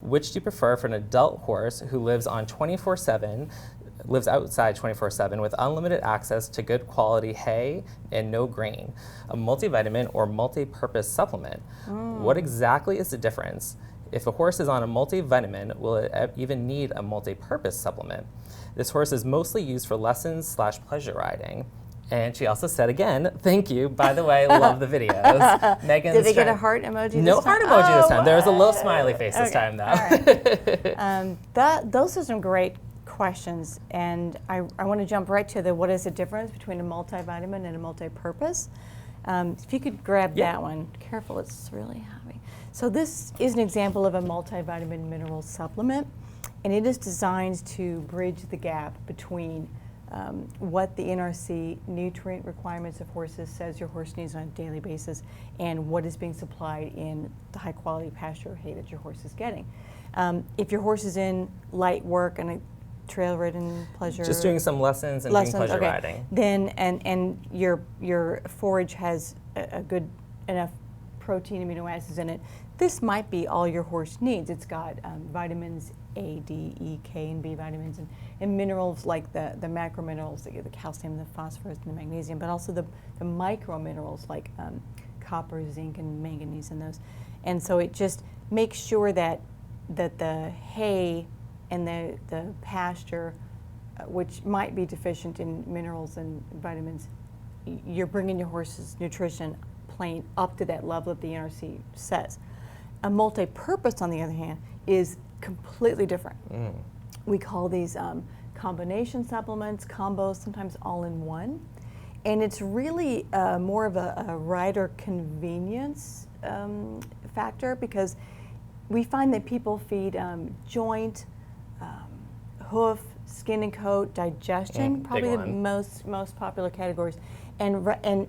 Which do you prefer for an adult horse who lives outside 24/7 with unlimited access to good quality hay and no grain, a multivitamin or multi-purpose supplement? What exactly is the difference? If a horse is on a multivitamin, will it even need a multi-purpose supplement? This horse is mostly used for lessons/pleasure riding. And she also said again, thank you. By the way, love the videos. Megan's Did they get a heart emoji this time? No heart emoji this time. There was a little smiley face this time, though. All right. Those are some great questions. And I want to jump right to what is the difference between a multivitamin and a multi-purpose. If you could grab that one. Careful, it's really heavy. So this is an example of a multivitamin mineral supplement. And it is designed to bridge the gap between what the NRC nutrient requirements of horses says your horse needs on a daily basis and what is being supplied in the high quality pasture hay that your horse is getting. If your horse is in light work and a trail ridden pleasure, just doing some lessons and doing pleasure riding, then and your forage has a good enough protein amino acids in it, this might be all your horse needs. It's got vitamins A, D, E, K, and B vitamins, and minerals like the macro minerals, the calcium, the phosphorus, and the magnesium, but also the micro minerals like copper, zinc, and manganese in those. And so it just makes sure that the hay and the pasture, which might be deficient in minerals and vitamins, you're bringing your horse's nutrition plane up to that level that the NRC says. A multi-purpose, on the other hand, is completely different. We call these combination supplements, combos, sometimes all in one. And it's really more of a rider convenience factor, because we find that people feed joint, hoof, skin and coat, digestion, probably the most popular categories. And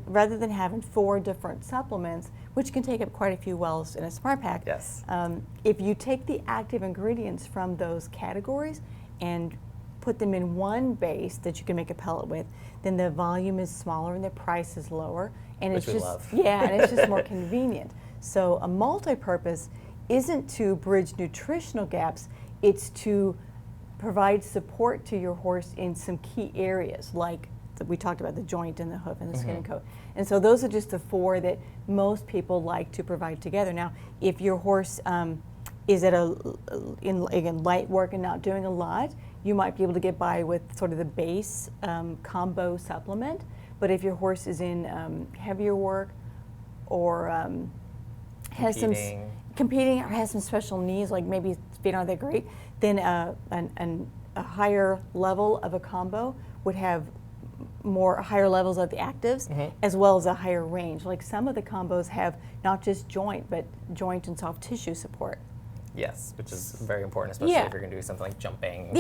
rather than having 4 different supplements, which can take up quite a few wells in a SmartPak, if you take the active ingredients from those categories and put them in one base that you can make a pellet with, then the volume is smaller and the price is lower, and which it's love. and it's just more convenient. So a multi-purpose isn't to bridge nutritional gaps; it's to provide support to your horse in some key areas, like we talked about the joint and the hoof and the skin and coat. And so those are just the 4 that most people like to provide together. Now, if your horse is at in light work and not doing a lot, you might be able to get by with sort of the base combo supplement. But if your horse is in heavier work or has some competing or has some special needs, like maybe feet aren't that great, then a higher level of a combo would have higher levels of the actives, as well as a higher range. Like some of the combos have not just joint, but joint and soft tissue support. Yes, which is very important, especially if you're going to do something like jumping.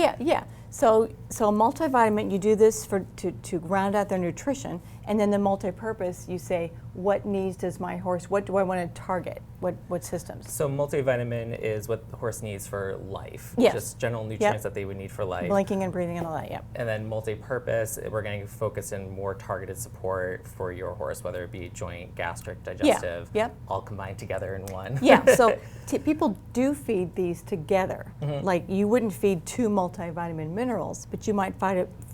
So a multivitamin, you do this to round out their nutrition, and then the multi-purpose, you say, what needs does my horse, what do I want to target? What systems? So multivitamin is what the horse needs for life, just general nutrients that they would need for life. Blinking and breathing and all that, And then multi-purpose, we're going to focus in more targeted support for your horse, whether it be joint, gastric, digestive, all combined together in one. So people do feed these together. Like you wouldn't feed 2 multivitamin minerals, but you might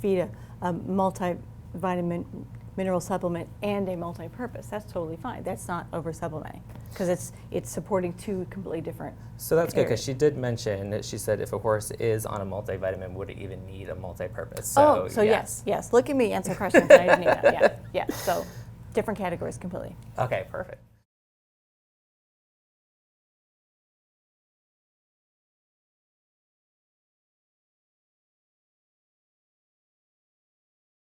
feed a multivitamin mineral supplement and a multi-purpose. That's totally fine. That's not over supplementing, because it's supporting 2 completely different. So that's good, because she did mention, she said if a horse is on a multivitamin, would it even need a multi-purpose? So, yes. Look at me answer questions. I didn't need that. So different categories completely. Okay, perfect.